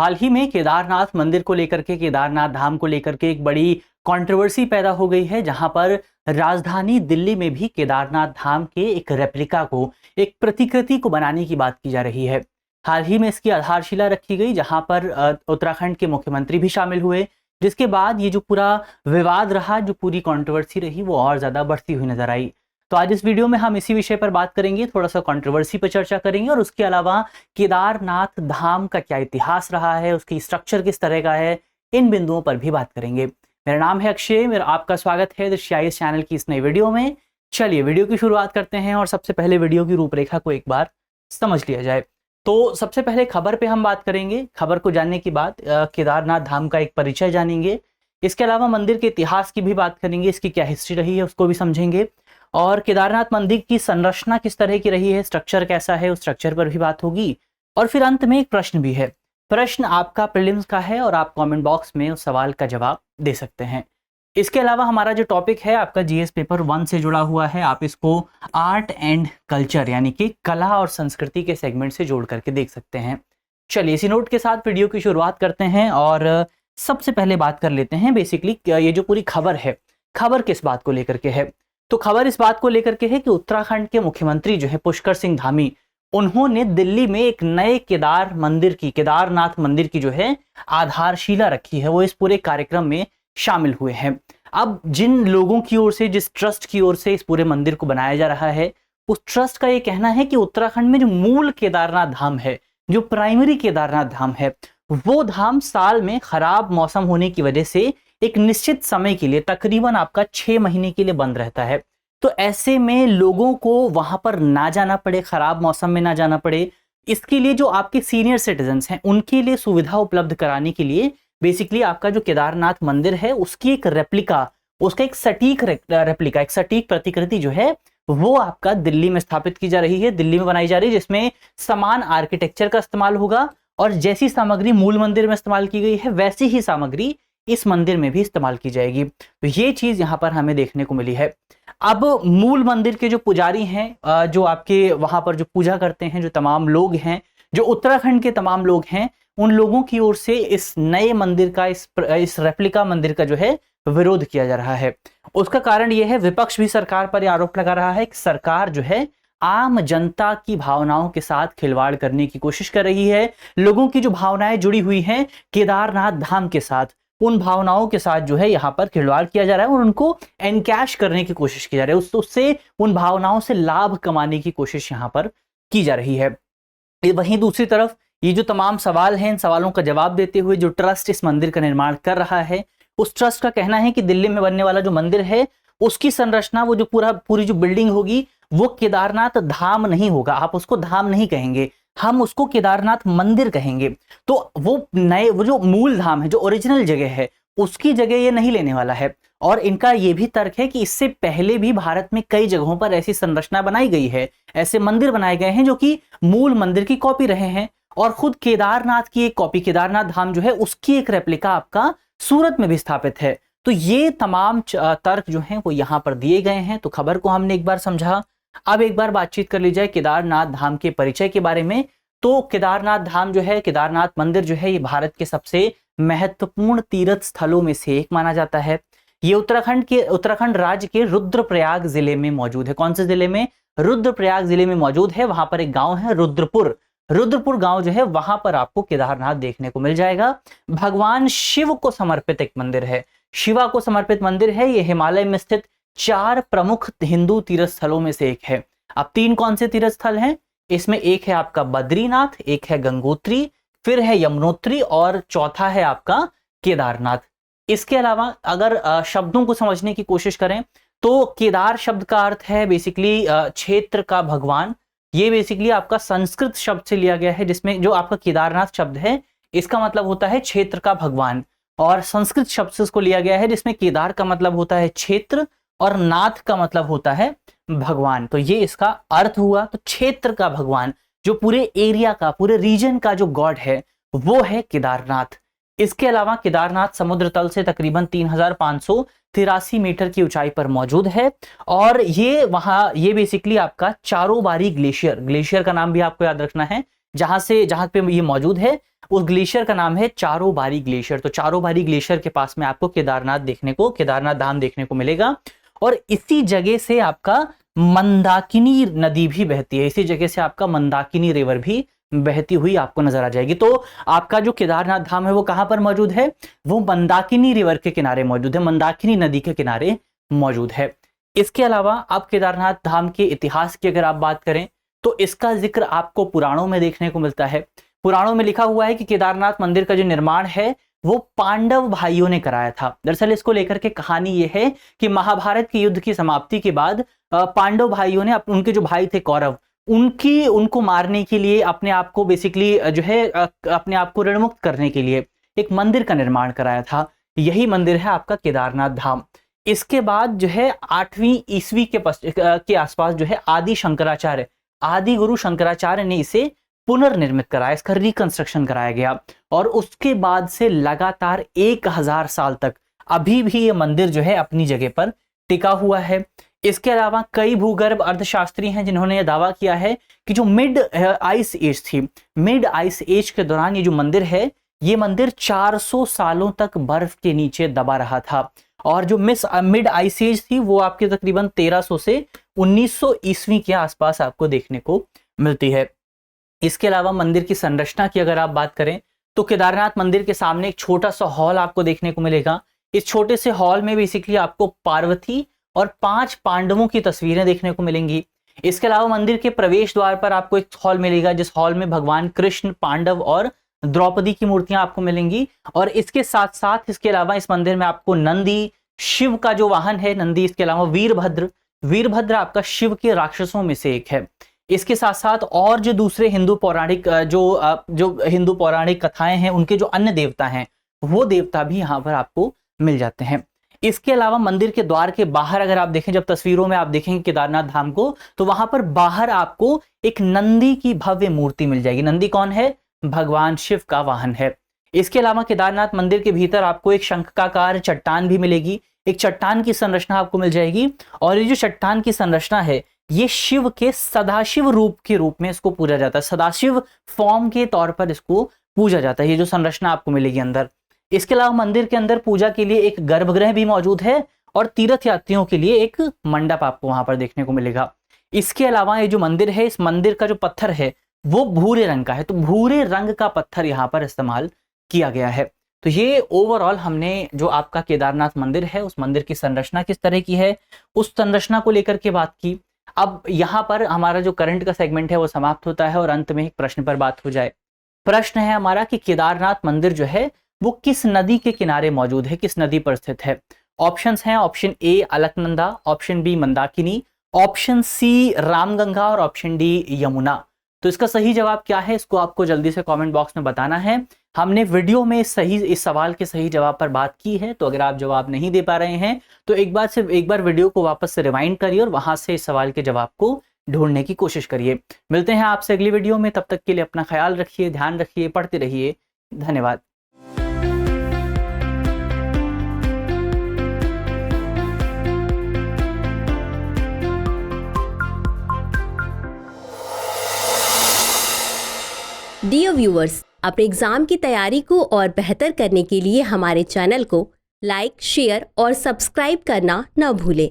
हाल ही में केदारनाथ मंदिर को लेकर के, केदारनाथ धाम को लेकर के एक बड़ी कंट्रोवर्सी पैदा हो गई है, जहां पर राजधानी दिल्ली में भी केदारनाथ धाम के एक रेप्लिका को, एक प्रतिकृति को बनाने की बात की जा रही है। हाल ही में इसकी आधारशिला रखी गई, जहां पर उत्तराखंड के मुख्यमंत्री भी शामिल हुए, जिसके बाद ये जो पूरा विवाद रहा, जो पूरी कंट्रोवर्सी रही, वो और ज्यादा बढ़ती हुई नजर आई। तो आज इस वीडियो में हम इसी विषय पर बात करेंगे, थोड़ा सा कंट्रोवर्सी पर चर्चा करेंगे और उसके अलावा केदारनाथ धाम का क्या इतिहास रहा है, उसकी स्ट्रक्चर किस तरह का है, इन बिंदुओं पर भी बात करेंगे। मेरा नाम है अक्षय, मेरा आपका स्वागत है दृश्याइस चैनल की इस नई वीडियो में। चलिए वीडियो की शुरुआत करते हैं और सबसे पहले वीडियो की रूपरेखा को एक बार समझ लिया जाए। तो सबसे पहले खबर पे हम बात करेंगे। खबर को जानने के बाद केदारनाथ धाम का एक परिचय जानेंगे। इसके अलावा मंदिर के इतिहास की भी बात करेंगे, इसकी क्या हिस्ट्री रही है उसको भी समझेंगे, और केदारनाथ मंदिर की संरचना किस तरह की रही है, स्ट्रक्चर कैसा है, उस स्ट्रक्चर पर भी बात होगी। और फिर अंत में एक प्रश्न भी है। प्रश्न आपका प्रीलिम्स का है और आप कमेंट बॉक्स में उस सवाल का जवाब दे सकते हैं। इसके अलावा हमारा जो टॉपिक है आपका जीएस पेपर 1 से जुड़ा हुआ है। आप इसको आर्ट एंड कल्चर यानी कि कला और संस्कृति के सेगमेंट से जोड़ करके देख सकते हैं। चलिए इसी नोट के साथ वीडियो की शुरुआत करते हैं और सबसे पहले बात कर लेते हैं बेसिकली ये जो पूरी खबर है, खबर किस बात को लेकर के है। तो खबर इस बात को लेकर के है कि उत्तराखंड के मुख्यमंत्री जो है पुष्कर सिंह धामी, उन्होंने दिल्ली में एक नए केदारनाथ मंदिर की जो है आधारशिला रखी है। वो इस पूरे कार्यक्रम में शामिल हुए हैं। अब जिन लोगों की ओर से, जिस ट्रस्ट की ओर से इस पूरे मंदिर को बनाया जा रहा है, उस ट्रस्ट का ये कहना है कि उत्तराखंड में जो मूल केदारनाथ धाम है, जो प्राइमरी केदारनाथ धाम है, वो धाम साल में खराब मौसम होने की वजह से एक निश्चित समय के लिए, तकरीबन आपका 6 महीने के लिए बंद रहता है। तो ऐसे में लोगों को वहां पर ना जाना पड़े, खराब मौसम में ना जाना पड़े, इसके लिए जो आपके सीनियर सिटीजन्स हैं उनके लिए सुविधा उपलब्ध कराने के लिए बेसिकली आपका जो केदारनाथ मंदिर है उसकी एक रेप्लिका, उसका एक सटीक रेप्लिका, एक सटीक प्रतिकृति जो है वो आपका दिल्ली में स्थापित की जा रही है, दिल्ली में बनाई जा रही है, जिसमें समान आर्किटेक्चर का इस्तेमाल होगा और जैसी सामग्री मूल मंदिर में इस्तेमाल की गई है वैसी ही सामग्री इस मंदिर में भी इस्तेमाल की जाएगी। तो ये चीज यहां पर हमें देखने को मिली है। अब मूल मंदिर के जो पुजारी हैं, जो आपके वहां पर जो पूजा करते हैं, जो तमाम लोग हैं, जो उत्तराखंड के तमाम लोग हैं, उन लोगों की ओर से इस नए मंदिर का, इस रेप्लिका मंदिर का जो है विरोध किया जा रहा है। उसका कारण यह है, विपक्ष भी सरकार पर यह आरोप लगा रहा है कि सरकार जो है आम जनता की भावनाओं के साथ खिलवाड़ करने की कोशिश कर रही है। लोगों की जो भावनाएं जुड़ी हुई हैं केदारनाथ धाम के साथ, उन भावनाओं के साथ जो है यहाँ पर खिलवाड़ किया जा रहा है और उनको एनकैश करने की कोशिश की जा रही है, उससे उन भावनाओं से लाभ कमाने की कोशिश यहाँ पर की जा रही है। वहीं दूसरी तरफ ये जो तमाम सवाल हैं, इन सवालों का जवाब देते हुए जो ट्रस्ट इस मंदिर का निर्माण कर रहा है, उस ट्रस्ट का कहना है कि दिल्ली में बनने वाला जो मंदिर है उसकी संरचना, वो जो पूरी जो बिल्डिंग होगी वो केदारनाथ धाम नहीं होगा। आप उसको धाम नहीं कहेंगे, हम उसको केदारनाथ मंदिर कहेंगे। तो वो जो मूल धाम है, जो ओरिजिनल जगह है, उसकी जगह ये नहीं लेने वाला है। और इनका ये भी तर्क है कि इससे पहले भी भारत में कई जगहों पर ऐसी संरचना बनाई गई है, ऐसे मंदिर बनाए गए हैं जो कि मूल मंदिर की कॉपी रहे हैं। और खुद केदारनाथ की एक कॉपी, केदारनाथ धाम जो है उसकी एक रेप्लिका आपका सूरत में भी स्थापित है। तो ये तमाम तर्क जो हैं वो यहाँ पर दिए गए हैं। तो खबर को हमने एक बार समझा। अब एक बार बातचीत कर ली जाए केदारनाथ धाम के परिचय के बारे में। तो केदारनाथ धाम जो है, केदारनाथ मंदिर जो है, ये भारत के सबसे महत्वपूर्ण तीर्थ स्थलों में से एक माना जाता है। ये उत्तराखंड राज्य के रुद्रप्रयाग जिले में मौजूद है। कौन से जिले में? रुद्रप्रयाग जिले में मौजूद है। वहां पर एक गांव है रुद्रपुर गांव जो है, वहां पर आपको केदारनाथ देखने को मिल जाएगा। भगवान शिव को समर्पित एक मंदिर है, शिवा को समर्पित मंदिर है। यह हिमालय में स्थित 4 प्रमुख हिंदू तीर्थ स्थलों में से एक है। अब 3 कौन से तीर्थ स्थल हैं? इसमें एक है आपका बद्रीनाथ, एक है गंगोत्री, फिर है यमुनोत्री और चौथा है आपका केदारनाथ। इसके अलावा अगर शब्दों को समझने की कोशिश करें तो केदार शब्द का अर्थ है बेसिकली क्षेत्र का भगवान। ये बेसिकली आपका संस्कृत शब्द से लिया गया है, जिसमें जो आपका केदारनाथ शब्द है इसका मतलब होता है क्षेत्र का भगवान, और संस्कृत शब्द से इसको लिया गया है जिसमें केदार का मतलब होता है क्षेत्र और नाथ का मतलब होता है भगवान। तो ये इसका अर्थ हुआ। तो क्षेत्र का भगवान, जो पूरे एरिया का, पूरे रीजन का जो गॉड है वो है केदारनाथ। इसके अलावा केदारनाथ समुद्र तल से तकरीबन 3583 मीटर की ऊंचाई पर मौजूद है और ये बेसिकली आपका चारों बारी ग्लेशियर का नाम भी आपको याद रखना है। जहां पे ये मौजूद है उस ग्लेशियर का नाम है चारोबारी ग्लेशियर। तो चारोबारी ग्लेशियर के पास में आपको केदारनाथ धाम देखने को मिलेगा। और इसी जगह से आपका मंदाकिनी नदी भी बहती है, इसी जगह से आपका मंदाकिनी रिवर भी बहती हुई आपको नजर आ जाएगी। तो आपका जो केदारनाथ धाम है वो कहां पर मौजूद है, वो मंदाकिनी रिवर के किनारे मौजूद है, मंदाकिनी नदी के किनारे मौजूद है। इसके अलावा आप केदारनाथ धाम के इतिहास की अगर आप बात करें तो इसका जिक्र आपको पुराणों में देखने को मिलता है। पुराणों में लिखा हुआ है कि केदारनाथ मंदिर का जो निर्माण है वो पांडव भाइयों ने कराया था। दरअसल इसको लेकर के कहानी ये है कि महाभारत के युद्ध की समाप्ति के बाद पांडव भाइयों ने उनके जो भाई थे कौरव, उनको मारने के लिए अपने आप को बेसिकली जो है अपने आप को ऋणमुक्त करने के लिए एक मंदिर का निर्माण कराया था। यही मंदिर है आपका केदारनाथ धाम। इसके बाद जो है 8वीं ईस्वी के आसपास जो है आदि गुरु शंकराचार्य ने इसे पुनर्निर्मित कराया, इसका रिकंस्ट्रक्शन कराया गया। और उसके बाद से लगातार 1000 साल तक अभी भी ये मंदिर जो है अपनी जगह पर टिका हुआ है। इसके अलावा कई भूगर्भ अर्थशास्त्री हैं जिन्होंने यह दावा किया है कि जो मिड आइस एज थी, मिड आइस एज के दौरान ये जो मंदिर है, ये मंदिर 400 सालों तक बर्फ के नीचे दबा रहा था। और जो मिड आइस एज थी वो आपके तकरीबन 1300 से 1900 ईस्वी के आसपास आपको देखने को मिलती है। इसके अलावा मंदिर की संरचना की अगर आप बात करें तो केदारनाथ मंदिर के सामने एक छोटा सा हॉल आपको देखने को मिलेगा। इस छोटे से हॉल में बेसिकली आपको पार्वती और 5 पांडवों की तस्वीरें देखने को मिलेंगी। इसके अलावा मंदिर के प्रवेश द्वार पर आपको एक हॉल मिलेगा जिस हॉल में भगवान कृष्ण, पांडव और द्रौपदी की मूर्तियां आपको मिलेंगी। और इसके साथ साथ इसके अलावा इस मंदिर में आपको नंदी, शिव का जो वाहन है नंदी, इसके अलावा वीरभद्र आपका शिव के राक्षसों में से एक है। इसके साथ साथ और जो दूसरे हिंदू पौराणिक जो हिंदू पौराणिक कथाएं हैं उनके जो अन्य देवता हैं वो देवता भी यहाँ पर आपको मिल जाते हैं। इसके अलावा मंदिर के द्वार के बाहर अगर आप देखें, जब तस्वीरों में आप देखेंगे केदारनाथ धाम को, तो वहां पर बाहर आपको एक नंदी की भव्य मूर्ति मिल जाएगी। नंदी कौन है? भगवान शिव का वाहन है। इसके अलावा केदारनाथ मंदिर के भीतर आपको एक शंखाकार चट्टान भी मिलेगी, एक चट्टान की संरचना आपको मिल जाएगी। और ये जो चट्टान की संरचना है ये शिव के सदाशिव रूप के रूप में इसको पूजा जाता है, सदाशिव फॉर्म के तौर पर इसको पूजा जाता है, ये जो संरचना आपको मिलेगी अंदर। इसके अलावा मंदिर के अंदर पूजा के लिए एक गर्भगृह भी मौजूद है और तीर्थ यात्रियों के लिए एक मंडप आपको वहां पर देखने को मिलेगा। इसके अलावा ये जो मंदिर है, इस मंदिर का जो पत्थर है वो भूरे रंग का है, तो भूरे रंग का पत्थर यहाँ पर इस्तेमाल किया गया है। तो ये ओवरऑल हमने जो आपका केदारनाथ मंदिर है उस मंदिर की संरचना किस तरह की है उस संरचना को लेकर के बात की। अब यहाँ पर हमारा जो करंट का सेगमेंट है वो समाप्त होता है और अंत में एक प्रश्न पर बात हो जाए। प्रश्न है हमारा कि केदारनाथ मंदिर जो है वो किस नदी के किनारे मौजूद है, किस नदी पर स्थित है। ऑप्शंस हैं, option A Alaknanda, option B Mandakini, option C Ramganga और ऑप्शन डी यमुना। तो इसका सही जवाब क्या है इसको आपको जल्दी से कमेंट बॉक्स में बताना है। हमने वीडियो में इस सवाल के सही जवाब पर बात की है, तो अगर आप जवाब नहीं दे पा रहे हैं तो एक बार वीडियो को वापस से रिवाइंड करिए और वहां से इस सवाल के जवाब को ढूंढने की कोशिश करिए। मिलते हैं आपसे अगली वीडियो में, तब तक के लिए अपना ख्याल रखिए, ध्यान रखिए, पढ़ते रहिए। धन्यवाद। डियर व्यूअर्स, अपने एग्जाम की तैयारी को और बेहतर करने के लिए हमारे चैनल को लाइक, शेयर और सब्सक्राइब करना न भूलें।